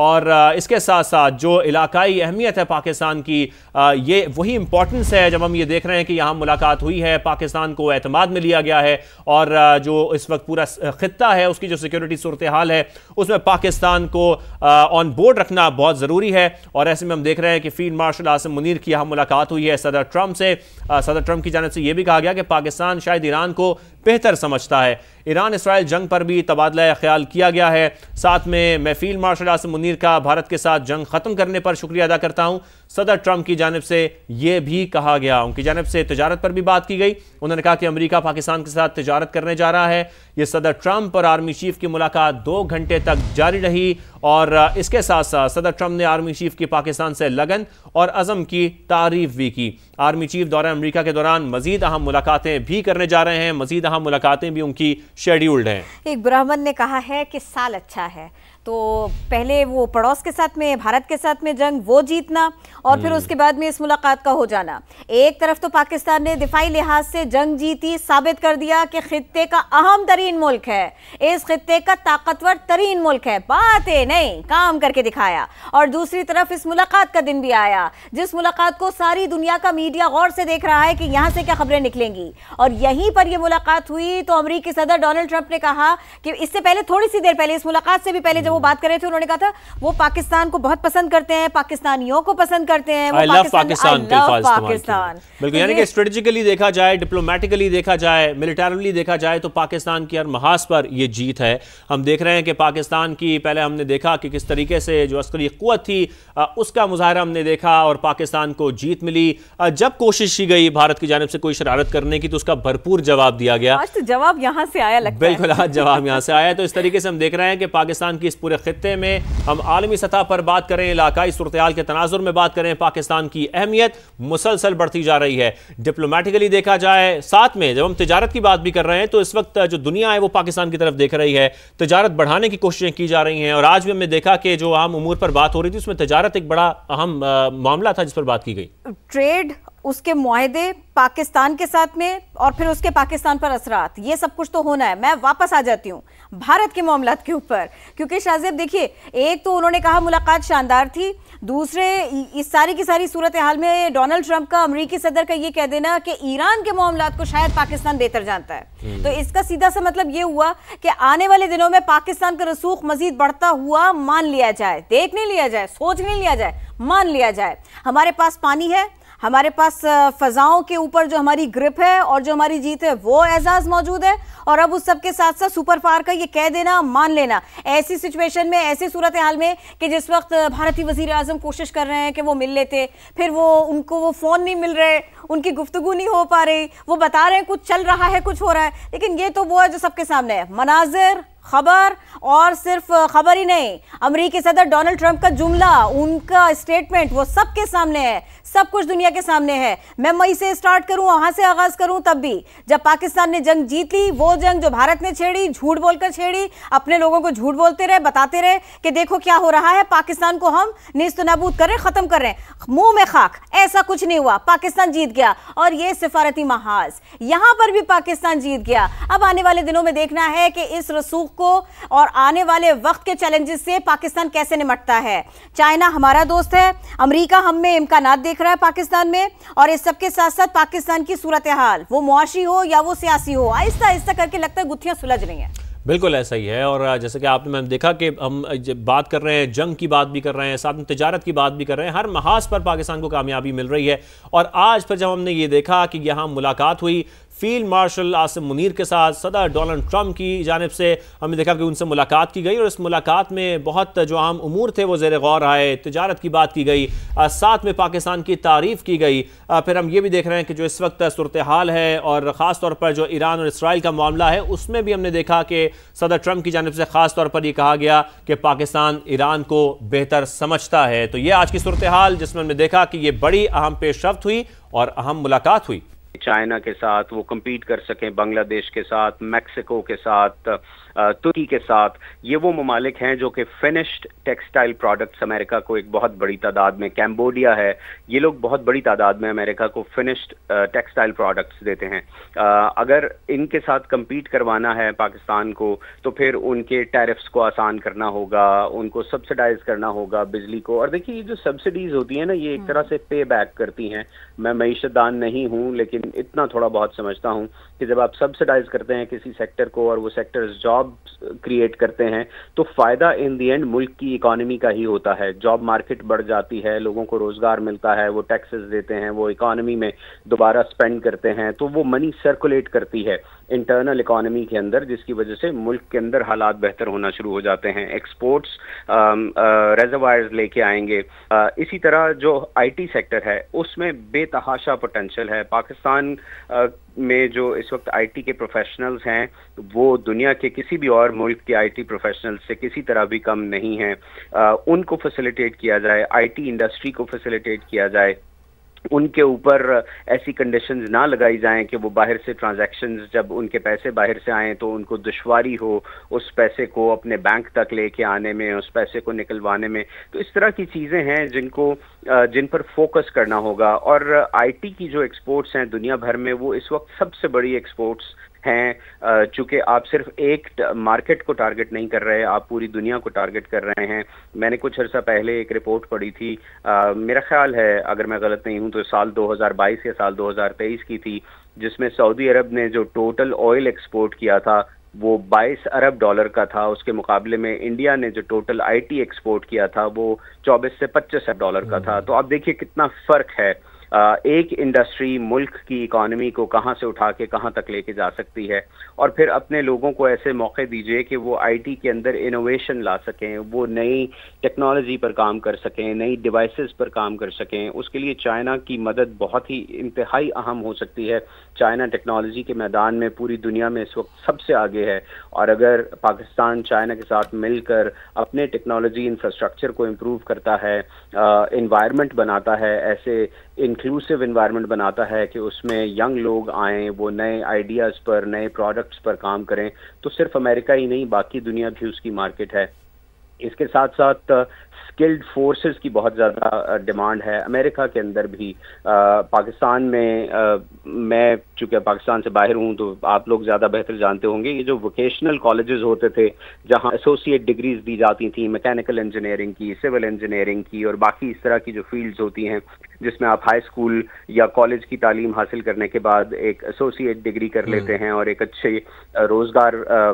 اور اس کے ساتھ ساتھ جو علاقائی اہمیت ہے پاکستان کی، یہ وہی امپورٹنس ہے جب ہم یہ دیکھ رہے ہیں کہ یہاں ملاقات ہوئی ہے، پاکستان کو اعتماد میں لیا گیا ہے، اور جو اس وقت پورا خطہ ہے اس کی جو سیکیورٹی صورتحال ہے اس میں پاکستان کو آن بورڈ رکھنا بہت ضروری ہے۔ اور ایسے میں ہم دیکھ رہے ہیں کہ فیلڈ مارشل عاصم منیر کی یہاں ملاقات ہوئی ہے صدر ٹرمپ سے۔ صدر ٹرمپ کی جانب سے یہ بھی کہا گیا کہ پاکستان شاید ایران کو بہتر سمجھتا ہے۔ ایران اسرائیل جنگ پر بھی تبادلہ خیال کیا گیا ہے۔ ساتھ میں فیلڈ مارشل عاصم منیر کا بھارت کے ساتھ جنگ ختم کرنے پر شکریہ ادا کرتا ہوں۔ صدر ٹرمپ کی جانب سے یہ بھی کہا گیا، ان کی جانب سے تجارت پر بھی بات کی گئی۔ انہوں نے کہا کہ امریکہ پاکستان کے ساتھ تجارت کرنے جا رہا ہے۔ یہ صدر ٹرمپ اور آرمی چیف کی ملاقات 2 گھنٹے تک جاری رہی، اور اس کے ساتھ ساتھ صدر ٹرمپ نے آرمی چیف کی پاکستان سے لگن اور عزم کی تعریف بھی کی۔ آرمی چیف دورہ امریکہ کے دوران مزید اہم ملاقاتیں بھی کرنے جا رہے ہیں، مزید اہم ملاقاتیں بھی ان کی شیڈیولڈ ہیں۔ ایک برہمن نے کہا ہے کہ سال اچھا ہے، تو پہلے وہ پڑوس کے ساتھ میں، بھارت کے ساتھ میں جنگ وہ جیتنا، اور پھر اس کے بعد میں اس ملاقات کا ہو جانا۔ ایک طرف تو پاکستان نے دفاعی لحاظ سے جنگ جیتی، ثابت کر دیا کہ خطے کا اہم ترین ملک ہے، اس خطے کا طاقتور ترین ملک ہے، باتیں نہیں کام کر کے دکھایا۔ اور دوسری طرف اس ملاقات کا دن بھی آیا جس ملاقات کو ساری دنیا کا میڈیا غور سے دیکھ رہا ہے کہ یہاں سے کیا خبریں نکلیں گی، اور یہیں پر یہ ملاقات ہوئی۔ تو امریکی صدر ڈونلڈ ٹرمپ نے کہا کہ اس سے پہلے، تھوڑی سی دیر پہلے، اس ملاقات سے بھی پہلے جب وہ بات کر رہے تھے، انہوں نے کہا تھا وہ پاکستان کو بہت پسند کرتے ہیں، پاکستانیوں کو پسند کرتے ہیں، I love پاکستان بلکہ یعنی کہ اسٹریٹجیکلی دیکھا جائے، ڈپلومیٹیکلی دیکھا جائے، ملیٹرلی دیکھا جائے تو پاکستان کی ہر محاذ پر یہ جیت ہے۔ ہم دیکھ رہے ہیں کہ پاکستان کی، پہلے ہم نے دیکھا کہ کس طریقے سے جو عسکری قوت تھی اس کا مظاہرہ ہم نے دیکھا، اور پاکستان کو جیت ملی۔ جب کوشش کی گئی بھارت کی جانب سے کوئی شرارت کرنے کی تو اس کا بھرپور جواب دیا گیا۔ آج تو جواب یہاں سے آیا لگتا ہے، بالکل آج جواب یہاں سے آیا۔ تو اس طریقے سے ہم دیکھ رہے ہیں کہ پاکستان کی اس پورے خطے میں ہم عالمی سطح پر بات کریں، علاقائی صورتحال کے تناظر میں بات کریں، پاکستان کی اہمیت مسلسل بڑھتی جا رہی ہے۔ ڈپلومیٹیکلی دیکھا جائے، ساتھ میں جب ہم تجارت کی بات بھی کر رہے ہیں تو اس وقت جو دنیا ہے وہ پاکستان کی طرف دیکھ رہی ہے، تجارت بڑھانے کی کوششیں کی جا رہی ہیں، اور آج بھی ہم نے دیکھا کہ جو اہم امور پر بات ہو رہی تھی اس میں تجارت ایک بڑا اہم معاملہ تھا جس پر بات کی گئی۔ ٹریڈ، اس کے معاہدے پاکستان کے ساتھ میں، اور پھر اس کے پاکستان پر اثرات، یہ سب کچھ تو ہونا ہے۔ میں واپس آ جاتی ہوں بھارت کے معاملات کے اوپر، کیونکہ شاہزیب دیکھیے، ایک تو انہوں نے کہا ملاقات شاندار تھی، دوسرے اس ساری کی ساری صورتحال میں ڈونلڈ ٹرمپ کا، امریکی صدر کا یہ کہہ دینا کہ ایران کے معاملات کو شاید پاکستان بہتر جانتا ہے، تو اس کا سیدھا سا مطلب یہ ہوا کہ آنے والے دنوں میں پاکستان کا رسوخ مزید بڑھتا ہوا مان لیا جائے، دیکھ نہیں لیا جائے، سوچ نہیں لیا جائے، مان لیا جائے۔ ہمارے پاس پانی ہے، ہمارے پاس فضاؤں کے اوپر جو ہماری گرپ ہے اور جو ہماری جیت ہے وہ اعزاز موجود ہے، اور اب اس سب کے ساتھ ساتھ سپر پاور کا یہ کہہ دینا، مان لینا، ایسی سچویشن میں، ایسی صورتحال میں کہ جس وقت بھارتی وزیر اعظم کوشش کر رہے ہیں کہ وہ مل لیتے، پھر ان کو وہ فون نہیں مل رہے، ان کی گفتگو نہیں ہو پا رہی، وہ بتا رہے ہیں کچھ چل رہا ہے، کچھ ہو رہا ہے، لیکن یہ تو وہ ہے جو سب کے سامنے ہے، مناظر، خبر، اور صرف خبر ہی نہیں، امریکی صدر ڈونلڈ ٹرمپ کا جملہ، ان کا اسٹیٹمنٹ، وہ سب کے سامنے ہے، سب کچھ دنیا کے سامنے ہے۔ میں مئی سے سٹارٹ کروں، وہاں سے آغاز کروں، تب بھی جب پاکستان نے جنگ جیت لی، وہ جنگ جو بھارت نے چھیڑی، جھوٹ بول کر چھیڑی، اپنے لوگوں کو جھوٹ بولتے رہے، بتاتے رہے کہ دیکھو کیا ہو رہا ہے، پاکستان کو ہم نیست و نابود کر رہے ہیں، ختم کر رہے ہیں، منہ میں خاک، ایسا کچھ نہیں ہوا، پاکستان جیت گیا، اور یہ سفارتی محاذ یہاں پر بھی پاکستان جیت گیا۔ اب آنے والے دنوں میں دیکھنا ہے کہ اس رسوخ کو اور آنے والے وقت کے چیلنجز سے پاکستان کیسے نمٹتا ہے۔ چائنا ہمارا دوست ہے، امریکہ ہم میں امکانات دیکھ رہا ہے پاکستان میں، اور اس سب کے ساتھ ساتھ پاکستان کی صورتحال، وہ معاشی ہو یا وہ سیاسی ہو، آہستہ آہستہ کر کے لگتا ہے گتھیاں سلجھ رہی ہیں۔ بالکل ایسا ہی ہے، اور جیسے کہ آپ نے دیکھا کہ ہم بات کر رہے ہیں، جنگ کی بات بھی کر رہے ہیں، ساتھ میں تجارت کی بات بھی کر رہے ہیں، ہر محاذ پر پاکستان کو کامیابی مل رہی ہے۔ اور آج پھر جب ہم نے یہ دیکھا کہ یہاں ملاقات ہوئی فیلڈ مارشل عاصم منیر کے ساتھ، صدر ڈونلڈ ٹرمپ کی جانب سے ہم نے دیکھا کہ ان سے ملاقات کی گئی، اور اس ملاقات میں بہت جو اہم امور تھے وہ زیر غور آئے، تجارت کی بات کی گئی، ساتھ میں پاکستان کی تعریف کی گئی۔ پھر ہم یہ بھی دیکھ رہے ہیں کہ جو اس وقت صورتحال ہے، اور خاص طور پر جو ایران اور اسرائیل کا معاملہ ہے، اس میں بھی ہم نے دیکھا کہ صدر ٹرمپ کی جانب سے خاص طور پر یہ کہا گیا کہ پاکستان ایران کو بہتر سمجھتا ہے۔ تو یہ آج کی صورتحال جس میں ہم نے دیکھا کہ یہ بڑی اہم پیش رفت ہوئی اور اہم ملاقات ہوئی۔ چائنا کے ساتھ وہ کمپیٹ کر سکیں، بنگلہ دیش کے ساتھ، میکسیکو کے ساتھ، ترکی کے ساتھ. یہ وہ ممالک ہیں جو کہ فنشڈ ٹیکسٹائل پروڈکٹس امریکہ کو ایک بہت بڑی تعداد میں, کیمبوڈیا ہے, یہ لوگ بہت بڑی تعداد میں امریکہ کو فنشڈ ٹیکسٹائل پروڈکٹس دیتے ہیں. اگر ان کے ساتھ کمپیٹ کروانا ہے پاکستان کو تو پھر ان کے ٹیرفس کو آسان کرنا ہوگا, ان کو سبسڈائز کرنا ہوگا بجلی کو. اور دیکھیے یہ جو سبسڈیز ہوتی ہیں نا, یہ ایک طرح سے پے بیک کرتی ہیں. میں معیشت دان نہیں ہوں لیکن اتنا تھوڑا بہت سمجھتا ہوں کہ جب آپ سبسڈائز کرتے ہیں کسی سیکٹر کو اور وہ سیکٹر جاب کریٹ کرتے ہیں تو فائدہ ان دی اینڈ ملک کی اکانومی کا ہی ہوتا ہے. جاب مارکیٹ بڑھ جاتی ہے, لوگوں کو روزگار ملتا ہے, وہ ٹیکسز دیتے ہیں, وہ اکانومی میں دوبارہ اسپینڈ کرتے ہیں, تو وہ منی سرکولیٹ کرتی ہے انٹرنل اکانومی کے اندر, جس کی وجہ سے ملک کے اندر حالات بہتر ہونا شروع ہو جاتے ہیں. ایکسپورٹس ریزروائرز لے کے آئیں گے. اسی طرح جو آئی ٹی سیکٹر ہے اس میں بے تحاشا پوٹینشیل ہے. پاکستان میں جو اس وقت آئی ٹی کے پروفیشنلز ہیں وہ دنیا کے کسی بھی اور ملک کے آئی ٹی پروفیشنلز سے کسی طرح بھی کم نہیں ہیں. ان کو فیسیلیٹیٹ کیا جائے, آئی ٹی انڈسٹری کو فیسیلیٹیٹ کیا جائے, ان کے اوپر ایسی کنڈیشنز نہ لگائی جائیں کہ وہ باہر سے ٹرانزیکشنز, جب ان کے پیسے باہر سے آئیں تو ان کو دشواری ہو اس پیسے کو اپنے بینک تک لے کے آنے میں, اس پیسے کو نکلوانے میں. تو اس طرح کی چیزیں ہیں جن پر فوکس کرنا ہوگا. اور آئی ٹی کی جو ایکسپورٹس ہیں دنیا بھر میں وہ اس وقت سب سے بڑی ایکسپورٹس ہیں, چونکہ آپ صرف ایک مارکیٹ کو ٹارگٹ نہیں کر رہے, آپ پوری دنیا کو ٹارگٹ کر رہے ہیں. میں نے کچھ عرصہ پہلے ایک رپورٹ پڑھی تھی, میرا خیال ہے اگر میں غلط نہیں ہوں تو سال 2022 یا سال 2023 کی تھی, جس میں سعودی عرب نے جو ٹوٹل آئل ایکسپورٹ کیا تھا وہ $22 ارب کا تھا. اس کے مقابلے میں انڈیا نے جو ٹوٹل آئی ٹی ایکسپورٹ کیا تھا وہ 24 سے 25 ارب کا تھا. تو آپ دیکھیے کتنا فرق ہے. ایک انڈسٹری ملک کی اکانومی کو کہاں سے اٹھا کے کہاں تک لے کے جا سکتی ہے. اور پھر اپنے لوگوں کو ایسے موقع دیجیے کہ وہ آئی ٹی کے اندر انوویشن لا سکیں, وہ نئی ٹیکنالوجی پر کام کر سکیں, نئی ڈیوائسز پر کام کر سکیں. اس کے لیے چائنا کی مدد بہت ہی انتہائی اہم ہو سکتی ہے. چائنا ٹیکنالوجی کے میدان میں پوری دنیا میں اس وقت سب سے آگے ہے, اور اگر پاکستان چائنا کے ساتھ مل کر اپنے ٹیکنالوجی انفراسٹرکچر کو امپروو کرتا ہے, انوائرمنٹ بناتا ہے, ایسے انکلوسیو انوائرمنٹ بناتا ہے کہ اس میں ینگ لوگ آئیں, وہ نئے آئیڈیاز پر, نئے پروڈکٹس پر کام کریں, تو صرف امریکہ ہی نہیں باقی دنیا بھی اس کی مارکیٹ ہے. اس کے ساتھ ساتھ اسکلڈ فورسز کی بہت زیادہ ڈیمانڈ ہے امریکہ کے اندر بھی. پاکستان میں چونکہ پاکستان سے باہر ہوں تو آپ لوگ زیادہ بہتر جانتے ہوں گے, یہ جو ووکیشنل کالجز ہوتے تھے جہاں ایسوسیٹ ڈگریز دی جاتی تھیں میکینیکل انجینئرنگ کی, سول انجینئرنگ کی اور باقی اس طرح کی جو فیلڈز ہوتی ہیں جس میں آپ ہائی اسکول یا کالج کی تعلیم حاصل کرنے کے بعد ایک ایسوسیٹ ڈگری کر لیتے ہیں اور ایک اچھے روزگار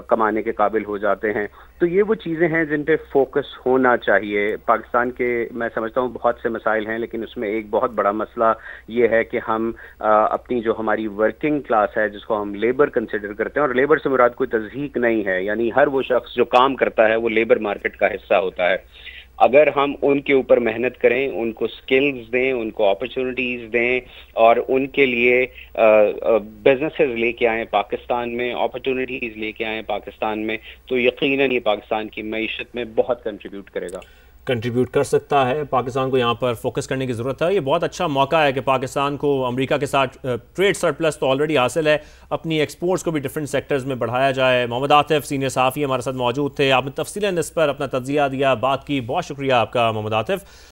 کمانے کے قابل ہو جاتے ہیں. تو یہ وہ چیزیں ہیں جن پہ فوکس ہونا چاہیے. پاکستان کے میں سمجھتا ہوں بہت سے مسائل ہیں, لیکن اس میں ایک بہت بڑا مسئلہ یہ ہے کہ ہم اپنی جو ہماری ورکنگ کلاس ہے جس کو ہم لیبر کنسیڈر کرتے ہیں, اور لیبر سے مراد کوئی تضحیک نہیں ہے, یعنی ہر وہ شخص جو کام کرتا ہے وہ لیبر مارکیٹ کا حصہ ہوتا ہے. اگر ہم ان کے اوپر محنت کریں, ان کو سکلز دیں, ان کو اپرچونٹیز دیں اور ان کے لیے بزنسز لے کے آئیں پاکستان میں, اپرچونٹیز لے کے آئیں پاکستان میں, تو یقیناً یہ پاکستان کی معیشت میں بہت کنٹریبیوٹ کرے گا, کنٹریبیوٹ کر سکتا ہے. پاکستان کو یہاں پر فوکس کرنے کی ضرورت ہے. یہ بہت اچھا موقع ہے کہ پاکستان کو امریکہ کے ساتھ ٹریڈ سرپلس تو آلریڈی حاصل ہے, اپنی ایکسپورٹس کو بھی ڈفرینٹ سیکٹرز میں بڑھایا جائے. محمد عاطف سینئر صحافی ہمارے ساتھ موجود تھے, آپ نے تفصیلاً اس پر اپنا تجزیہ دیا, بات کی. بہت شکریہ آپ کا محمد عاطف.